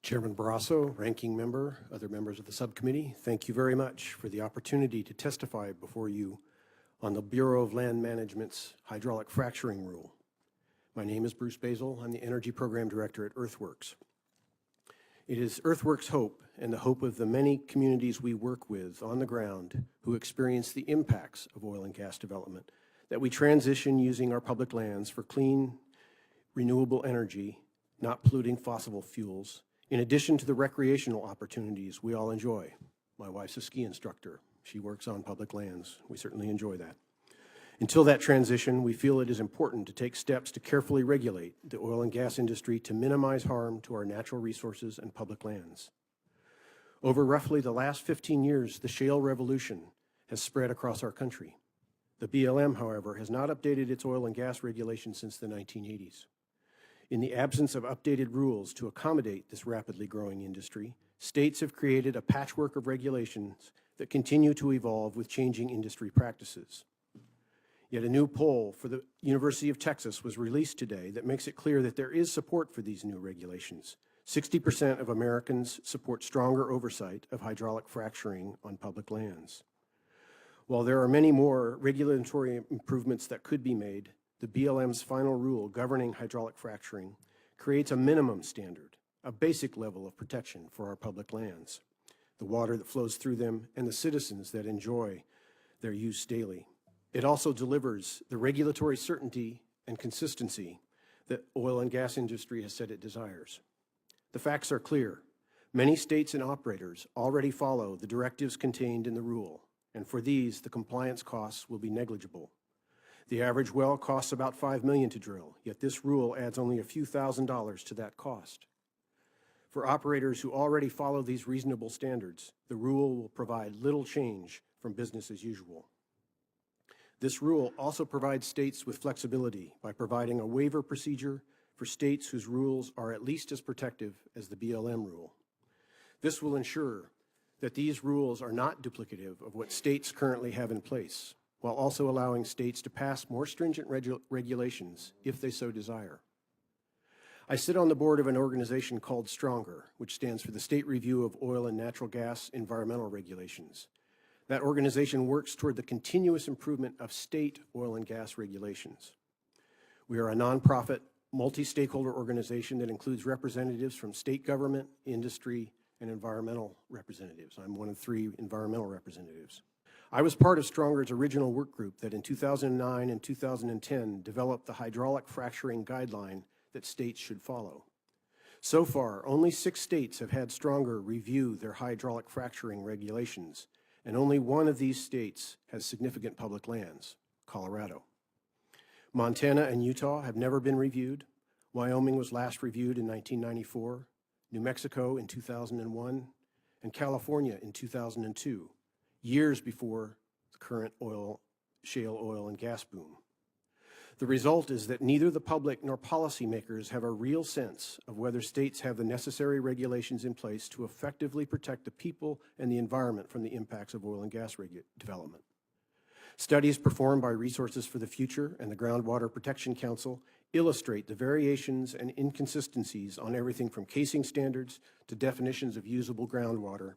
Chairman Barrasso, ranking member, other members of the subcommittee, thank you very much for the opportunity to testify before you on the Bureau of Land Management's hydraulic fracturing rule. My name is Bruce Baizel. I'm the Energy Program Director at Earthworks. It is Earthworks' hope and the hope of the many communities we work with on the ground who experience the impacts of oil and gas development that we transition using our public lands for clean, renewable energy, not polluting fossil fuels, in addition to the recreational opportunities we all enjoy. My wife's a ski instructor. She works on public lands. We certainly enjoy that. Until that transition, we feel it is important to take steps to carefully regulate the oil and gas industry to minimize harm to our natural resources and public lands. Over roughly the last 15 years, the shale revolution has spread across our country. The BLM, however, has not updated its oil and gas regulations since the 1980s. In the absence of updated rules to accommodate this rapidly growing industry, states have created a patchwork of regulations that continue to evolve with changing industry practices. Yet a new poll for the University of Texas was released today that makes it clear that there is support for these new regulations. 60% of Americans support stronger oversight of hydraulic fracturing on public lands. While there are many more regulatory improvements that could be made, the BLM's final rule governing hydraulic fracturing creates a minimum standard, a basic level of protection for our public lands, the water that flows through them, and the citizens that enjoy their use daily. It also delivers the regulatory certainty and consistency that oil and gas industry has said it desires. The facts are clear. Many states and operators already follow the directives contained in the rule, and for these, the compliance costs will be negligible. The average well costs about $5 million to drill, yet this rule adds only a few $1,000s to that cost. For operators who already follow these reasonable standards, the rule will provide little change from business as usual. This rule also provides states with flexibility by providing a waiver procedure for states whose rules are at least as protective as the BLM rule. This will ensure that these rules are not duplicative of what states currently have in place, while also allowing states to pass more stringent regulations if they so desire. I sit on the board of an organization called Stronger, which stands for the State Review of Oil and Natural Gas Environmental Regulations. That organization works toward the continuous improvement of state oil and gas regulations. We are a nonprofit, multi-stakeholder organization that includes representatives from state government, industry, and environmental representatives. I'm one of 3 environmental representatives. I was part of Stronger's original work group that in 2009 and 2010 developed the hydraulic fracturing guideline that states should follow. So far, only 6 states have had Stronger review their hydraulic fracturing regulations, and only one of these states has significant public lands, Colorado. Montana and Utah have never been reviewed. Wyoming was last reviewed in 1994, New Mexico in 2001, and California in 2002. Years before the current shale oil and gas boom. The result is that neither the public nor policymakers have a real sense of whether states have the necessary regulations in place to effectively protect the people and the environment from the impacts of oil and gas development. Studies performed by Resources for the Future and the Groundwater Protection Council illustrate the variations and inconsistencies on everything from casing standards to definitions of usable groundwater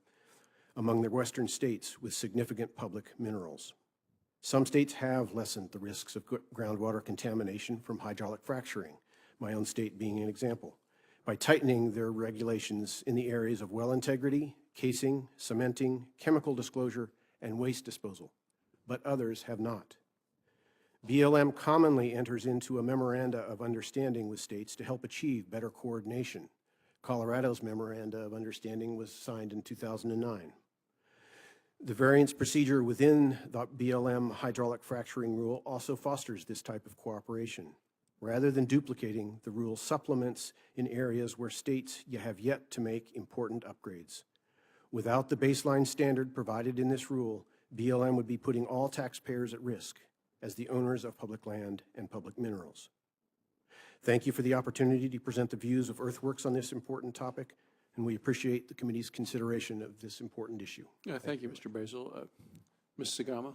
among the western states with significant public minerals. Some states have lessened the risks of groundwater contamination from hydraulic fracturing, my own state being an example, by tightening their regulations in the areas of well integrity, casing, cementing, chemical disclosure, and waste disposal, but others have not. BLM commonly enters into a memoranda of understanding with states to help achieve better coordination. Colorado's memoranda of understanding was signed in 2009. The variance procedure within the BLM hydraulic fracturing rule also fosters this type of cooperation. Rather than duplicating, the rule supplements in areas where states have yet to make important upgrades. Without the baseline standard provided in this rule, BLM would be putting all taxpayers at risk as the owners of public land and public minerals. Thank you for the opportunity to present the views of Earthworks on this important topic, and we appreciate the committee's consideration of this important issue. Yeah, thank you, Mr. Baizel. Ms. Sagama.